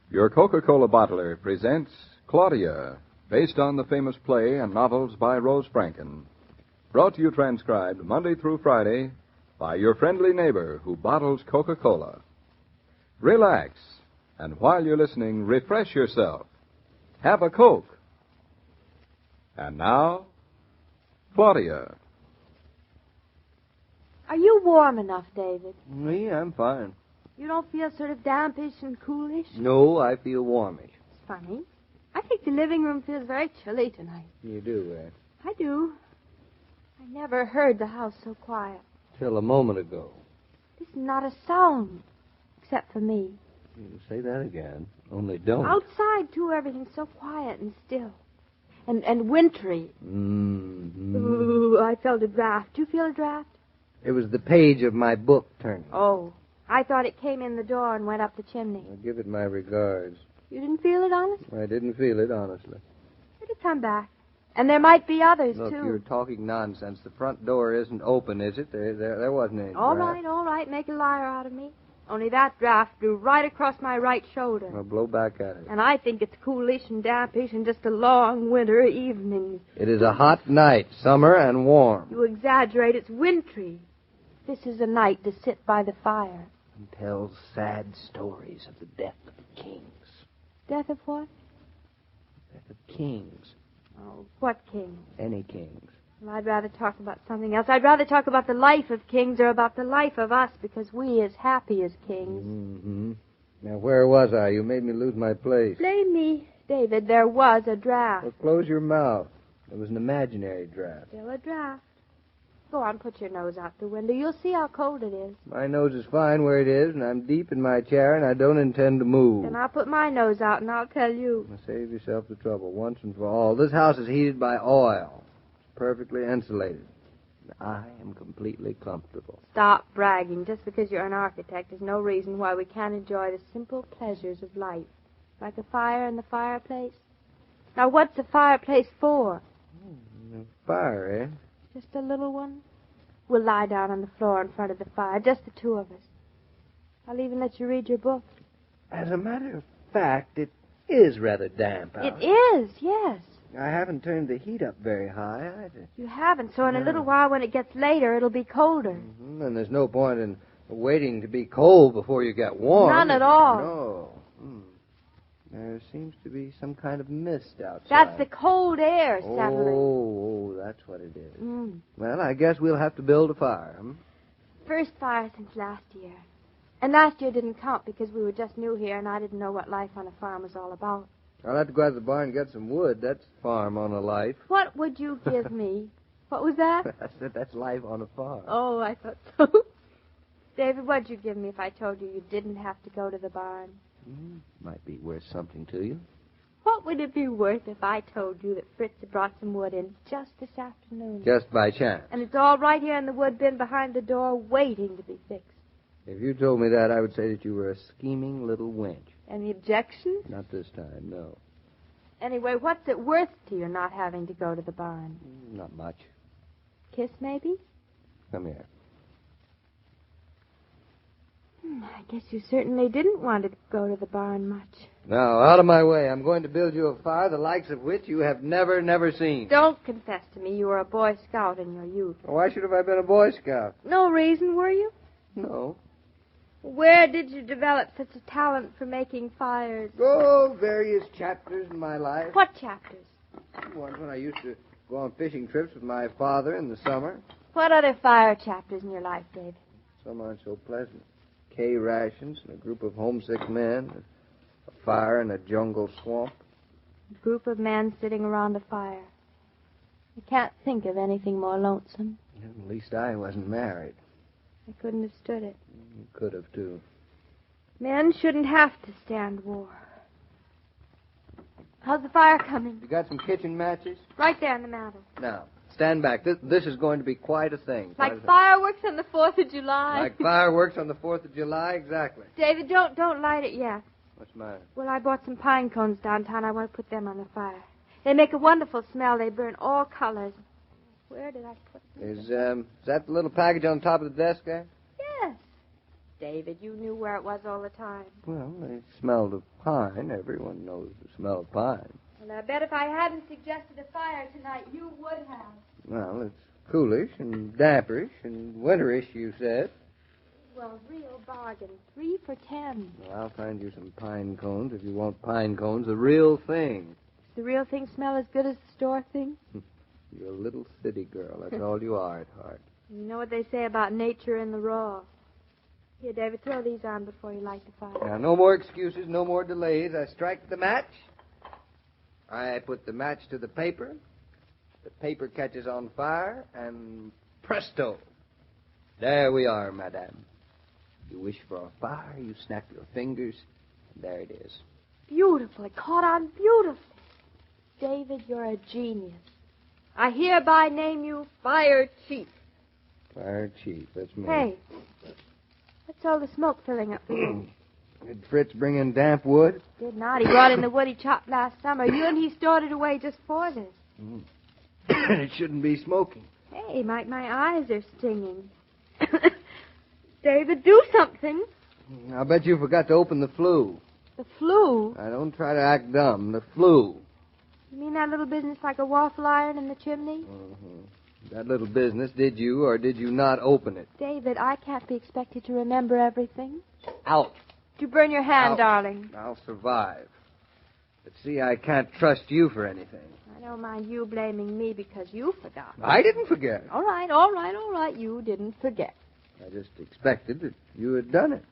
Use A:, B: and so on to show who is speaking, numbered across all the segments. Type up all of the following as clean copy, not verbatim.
A: Your Coca-Cola bottler presents Claudia, based on the famous play and novels by Rose Franken. Brought to you transcribed Monday through Friday by your friendly neighbor who bottles Coca-Cola. Relax, and while you're listening, refresh yourself. Have a Coke. And now, Claudia.
B: Are you warm enough, David?
C: Me, I'm fine.
B: You don't feel sort of dampish and coolish?
C: No, I feel warmish.
B: It's funny. I think the living room feels very chilly tonight.
C: You do, eh?
B: I do. I never heard the house so quiet.
C: Till a moment ago.
B: There's not a sound, except for me.
C: You say that again, only don't.
B: Outside, too, everything's so quiet and still. And wintry.
C: Mm-hmm.
B: Ooh, I felt a draft. Do you feel a draft?
C: It was the page of my book turning.
B: Oh, I thought it came in the door and went up the chimney.
C: I'll give it my regards.
B: You didn't feel it, honestly?
C: I didn't feel it, honestly.
B: It'll come back. And there might be others,
C: Look,
B: too.
C: you're talking nonsense. The front door isn't open, is it? There wasn't any
B: All
C: draft.
B: right. Make a liar out of me. Only that draft blew right across my right shoulder.
C: Well, blow back at it.
B: And I think it's coolish and dampish and just a long winter evening.
C: It is a hot night, summer and warm.
B: You exaggerate. It's wintry. This is a night to sit by the fire.
C: And tells sad stories of the death of kings.
B: Death of what?
C: Death of kings.
B: Oh, what king?
C: Any kings.
B: Well, I'd rather talk about something else. I'd rather talk about the life of kings or about the life of us, because we is happy as kings.
C: Mm-hmm. Now, where was I? You made me lose my place.
B: Blame me, David. There was a draft.
C: Well, close your mouth. It was an imaginary draft.
B: Still a draft. Go on, put your nose out the window. You'll see how cold it is.
C: My nose is fine where it is, and I'm deep in my chair, and I don't intend to move.
B: Then I'll put my nose out, and I'll tell you.
C: Now, save yourself the trouble once and for all. This house is heated by oil. It's perfectly insulated. I am completely comfortable.
B: Stop bragging. Just because you're an architect is no reason why we can't enjoy the simple pleasures of life. Like a fire in the fireplace. Now, what's a fireplace for?
C: A fire, eh?
B: Just a little one? We'll lie down on the floor in front of the fire, just the two of us. I'll even let you read your book.
C: As a matter of fact, it is rather damp out.
B: It is, yes.
C: I haven't turned the heat up very high either.
B: You haven't, so in a little while when it gets later, it'll be colder.
C: Mm-hmm. And there's no point in waiting to be cold before you get warm.
B: None at all.
C: No. There seems to be some kind of mist outside.
B: That's the cold air settling.
C: Oh, that's what it is.
B: Mm.
C: Well, I guess we'll have to build a fire.
B: First fire since last year. And last year didn't count because we were just new here and I didn't know what life on a farm was all about.
C: I'll have to go out to the barn and get some wood. That's farm on a life.
B: What would you give me? What was that?
C: That's life on a farm.
B: Oh, I thought so. David, what'd you give me if I told you didn't have to go to the barn?
C: Might be worth something to you.
B: What would it be worth if I told you that Fritz had brought some wood in just this afternoon?
C: Just by chance.
B: And it's all right here in the wood bin behind the door waiting to be fixed.
C: If you told me that, I would say that you were a scheming little wench.
B: Any objections?
C: Not this time, no.
B: Anyway, what's it worth to you not having to go to the barn?
C: Not much.
B: Kiss, maybe?
C: Come here.
B: I guess you certainly didn't want to go to the barn much.
C: Now, out of my way. I'm going to build you a fire the likes of which you have never seen.
B: Don't confess to me you were a Boy Scout in your youth.
C: Why should have I been a Boy Scout?
B: No reason, were you?
C: No.
B: Where did you develop such a talent for making fires?
C: Oh, various chapters in my life.
B: What chapters?
C: One when I used to go on fishing trips with my father in the summer.
B: What other fire chapters in your life, David?
C: Some aren't so pleasant. K rations and a group of homesick men, a fire in a jungle swamp.
B: A group of men sitting around a fire. I can't think of anything more lonesome.
C: At least I wasn't married.
B: I couldn't have stood it.
C: You could have, too.
B: Men shouldn't have to stand war. How's the fire coming?
C: You got some kitchen matches?
B: Right there in the mantel.
C: Now, stand back. This is going to be quite a thing.
B: Like fireworks on the 4th of July?
C: Like fireworks on the 4th of July, exactly.
B: David, don't light it yet.
C: What's the matter?
B: Well, I bought some pine cones downtown. I want to put them on the fire. They make a wonderful smell. They burn all colors. Where did I put them?
C: Is that the little package on top of the desk there?
B: Yes. David. You knew where it was all the time.
C: Well, they smelled of pine. Everyone knows the smell of pine.
B: Well, I bet if I hadn't suggested a fire tonight, you would have.
C: Well, it's coolish and damperish and winterish, you said.
B: Well, real bargain. 3 for $10.
C: Well, I'll find you some pine cones if you want pine cones, the real thing.
B: Does the real thing smell as good as the store thing?
C: You're a little city girl. That's all you are at heart.
B: You know what they say about nature in the raw. Here, David, throw these on before you light the fire.
C: Now, no more excuses, no more delays. I strike the match. I put the match to the paper. The paper catches on fire, and presto. There we are, madame. You wish for a fire, you snap your fingers, and there it is.
B: Beautiful. It caught on beautifully. David, you're a genius. I hereby name you Fire Chief.
C: Fire chief, that's me.
B: Hey, what's all the smoke filling up here?
C: Did Fritz bring in damp wood?
B: Did not. He brought in the wood he chopped last summer. You and he stored it away just for this.
C: It shouldn't be smoking.
B: Hey, my eyes are stinging. David, do something.
C: I'll bet you forgot to open the flue.
B: The flu?
C: Now, don't try to act dumb. The flue.
B: You mean that little business like a waffle iron in the chimney?
C: Mm-hmm. That little business, did you or did you not open it?
B: David, I can't be expected to remember everything.
C: Out.
B: Did you burn your hand,
C: Out.
B: darling?
C: I'll survive. But see, I can't trust you for anything.
B: I don't mind you blaming me because you forgot.
C: I didn't forget.
B: All right. You didn't forget.
C: I just expected that you had done it.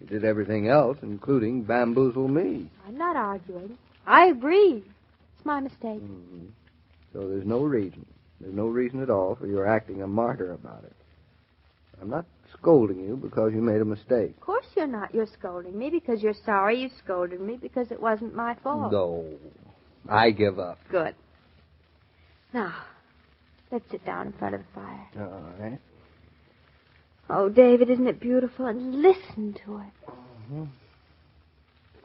C: You did everything else, including bamboozle me.
B: I'm not arguing. I agree. It's my mistake.
C: Mm-hmm. So there's no reason. There's no reason at all for your acting a martyr about it. I'm not scolding you because you made a mistake.
B: Of course you're not. You're scolding me because you're sorry you scolded me because it wasn't my fault.
C: No. I give up.
B: Good. Now, let's sit down in front of the fire.
C: All right.
B: Oh, David, isn't it beautiful? And listen to it.
C: Mm-hmm.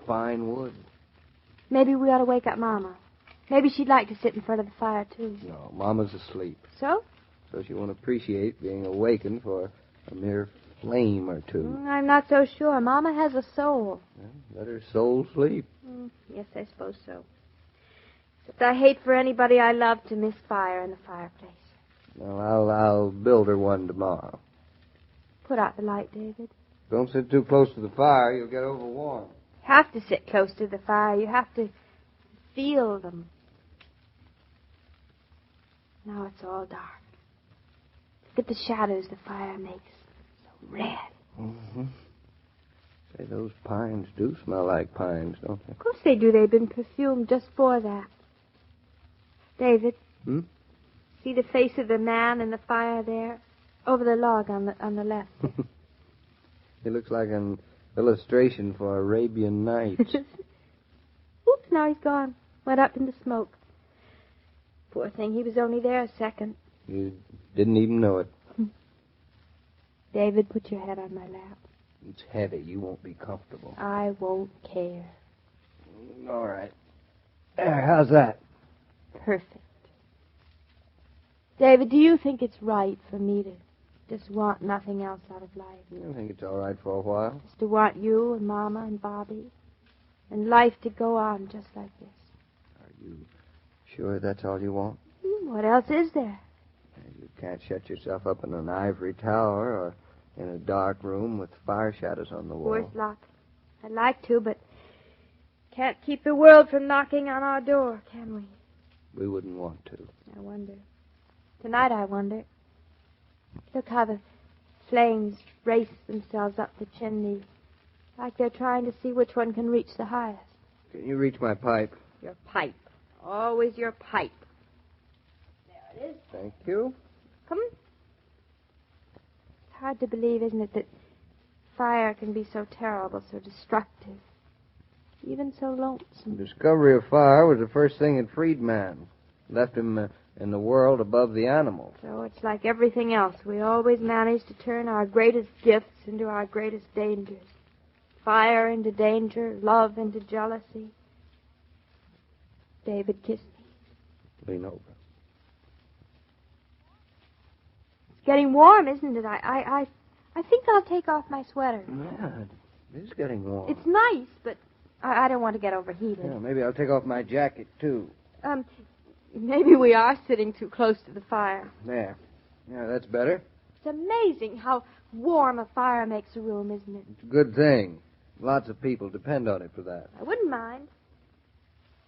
C: Fine wood.
B: Maybe we ought to wake up Mama. Maybe she'd like to sit in front of the fire, too.
C: No, Mama's asleep.
B: So?
C: So she won't appreciate being awakened for a mere flame or two.
B: I'm not so sure. Mama has a soul.
C: Well, let her soul sleep.
B: Yes, I suppose so. Except I hate for anybody I love to miss fire in the fireplace.
C: Well, I'll build her one tomorrow.
B: Put out the light, David.
C: Don't sit too close to the fire. You'll get overwarm.
B: You have to sit close to the fire. You have to feel them. Now it's all dark. Look at the shadows the fire makes. So red.
C: Mm-hmm. Say, those pines do smell like pines, don't they?
B: Of course they do. They've been perfumed just for that. David. See the face of the man in the fire there? Over the log on the left.
C: He looks like an illustration for Arabian Nights.
B: Oops, now he's gone. Went up into smoke. Poor thing, he was only there a second.
C: You didn't even know it.
B: David, put your head on my lap.
C: It's heavy. You won't be comfortable.
B: I won't care.
C: All right. There, how's that?
B: Perfect. David, do you think it's right for me to just want nothing else out of life?
C: I think it's all right for a while.
B: Just to want you and Mama and Bobby and life to go on just like this.
C: Are you sure that's all you want?
B: What else is there?
C: You can't shut yourself up in an ivory tower or in a dark room with fire shadows on the wall.
B: Worse luck. I'd like to, but can't keep the world from knocking on our door, can we?
C: We wouldn't want to.
B: I wonder. Tonight I wonder. Look how the flames race themselves up the chimney, like they're trying to see which one can reach the highest.
C: Can you reach my pipe?
B: Your pipe. Always your pipe. There it is.
C: Thank you.
B: Come on. It's hard to believe, isn't it, that fire can be so terrible, so destructive, even so lonesome.
C: The discovery of fire was the first thing that freed man. Left him in the world above the animals.
B: So it's like everything else. We always manage to turn our greatest gifts into our greatest dangers. Fire into danger, love into jealousy. David, kiss me.
C: Lean over.
B: It's getting warm, isn't it? I I think I'll take off my sweater.
C: Yeah, it is getting warm.
B: It's nice, but I don't want to get overheated.
C: Yeah, maybe I'll take off my jacket, too.
B: Maybe we are sitting too close to the fire.
C: There. Yeah, that's better.
B: It's amazing how warm a fire makes a room, isn't it?
C: It's a good thing. Lots of people depend on it for that.
B: I wouldn't mind.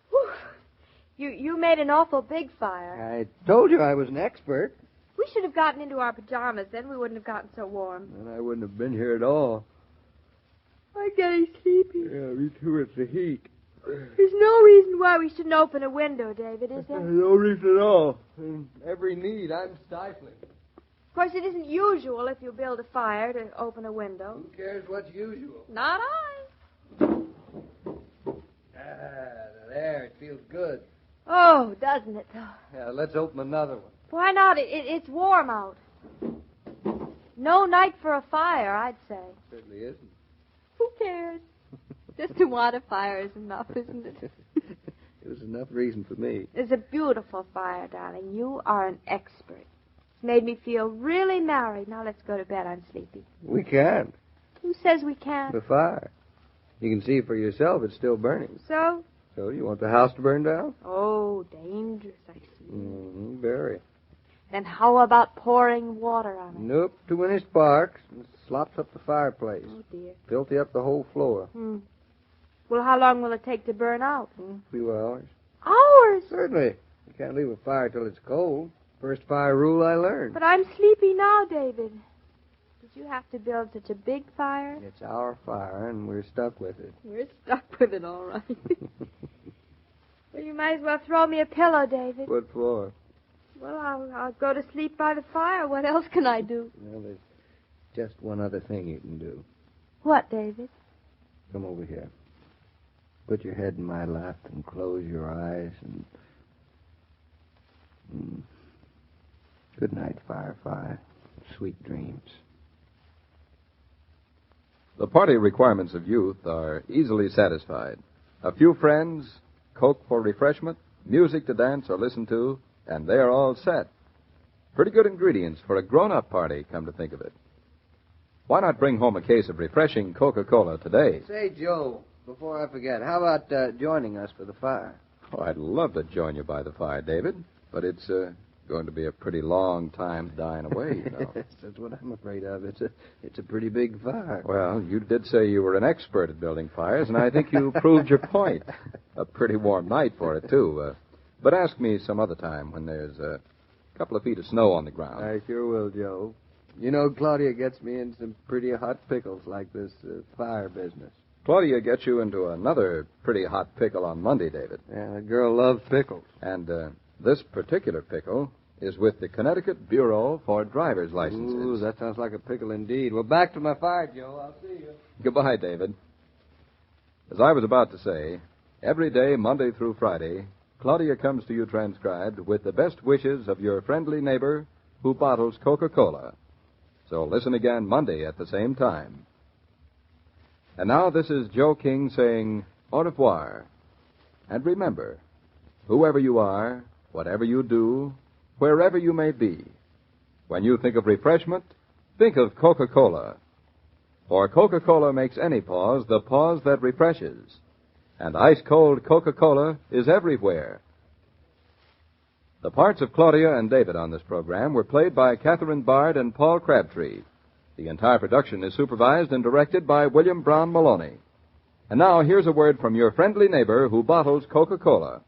B: Whew. You made an awful big fire.
C: I told you I was an expert.
B: We should have gotten into our pajamas, then we wouldn't have gotten so warm.
C: And I wouldn't have been here at all.
B: I'm getting sleepy.
C: Yeah, me too. It's the heat.
B: There's no reason why we shouldn't open a window, David, is there?
C: No reason at all. In every need, I'm stifling.
B: Of course, it isn't usual if you build a fire to open a window.
C: Who cares what's usual?
B: Not I.
C: There, it feels good.
B: Oh, doesn't it, though?
C: Yeah, let's open another one.
B: Why not? It's warm out. No night for a fire, I'd say.
C: Certainly isn't.
B: Who cares? Just to want a fire is enough, isn't it?
C: It was enough reason for me.
B: It's a beautiful fire, darling. You are an expert. It's made me feel really married. Now let's go to bed. I'm sleepy.
C: We can't.
B: Who says we can't?
C: The fire. You can see for yourself it's still burning.
B: So?
C: So you want the house to burn down?
B: Oh, dangerous, I see.
C: Very.
B: Then how about pouring water on it?
C: Nope. Too many sparks. It slops up the fireplace.
B: Oh, dear.
C: Filthy up the whole floor.
B: Well, how long will it take to burn out?
C: A few hours.
B: Hours?
C: Certainly. You can't leave a fire till it's cold. First fire rule I learned.
B: But I'm sleepy now, David. Did you have to build such a big fire?
C: It's our fire, and we're stuck with it.
B: We're stuck with it, all right. Well, you might as well throw me a pillow, David.
C: What for?
B: Well, I'll go to sleep by the fire. What else can I do?
C: Well, there's just one other thing you can do.
B: What, David?
C: Come over here. Put your head in my lap and close your eyes and... Good night, Firefly. Sweet dreams.
A: The party requirements of youth are easily satisfied. A few friends, Coke for refreshment, music to dance or listen to, and they are all set. Pretty good ingredients for a grown-up party, come to think of it. Why not bring home a case of refreshing Coca-Cola today?
C: Say, Joe, before I forget, how about joining us for the fire?
A: Oh, I'd love to join you by the fire, David, but it's going to be a pretty long time dying away, you know.
C: That's what I'm afraid of. It's a pretty big fire.
A: Well, you did say you were an expert at building fires, and I think you proved your point. A pretty warm night for it, too. But ask me some other time when there's a couple of feet of snow on the ground.
C: I sure will, Joe. You know, Claudia gets me in some pretty hot pickles like this fire business.
A: Claudia gets you into another pretty hot pickle on Monday, David.
C: Yeah, the girl loves pickles.
A: And this particular pickle is with the Connecticut Bureau for Driver's Licenses.
C: Ooh, that sounds like a pickle indeed. Well, back to my fire, Joe. I'll see you.
A: Goodbye, David. As I was about to say, every day, Monday through Friday, Claudia comes to you transcribed with the best wishes of your friendly neighbor who bottles Coca-Cola. So listen again Monday at the same time. And now this is Joe King saying au revoir. And remember, whoever you are, whatever you do, wherever you may be, when you think of refreshment, think of Coca-Cola. For Coca-Cola makes any pause the pause that refreshes. And ice-cold Coca-Cola is everywhere. The parts of Claudia and David on this program were played by Catherine Bard and Paul Crabtree. The entire production is supervised and directed by William Brown Meloney. And now here's a word from your friendly neighbor who bottles Coca-Cola.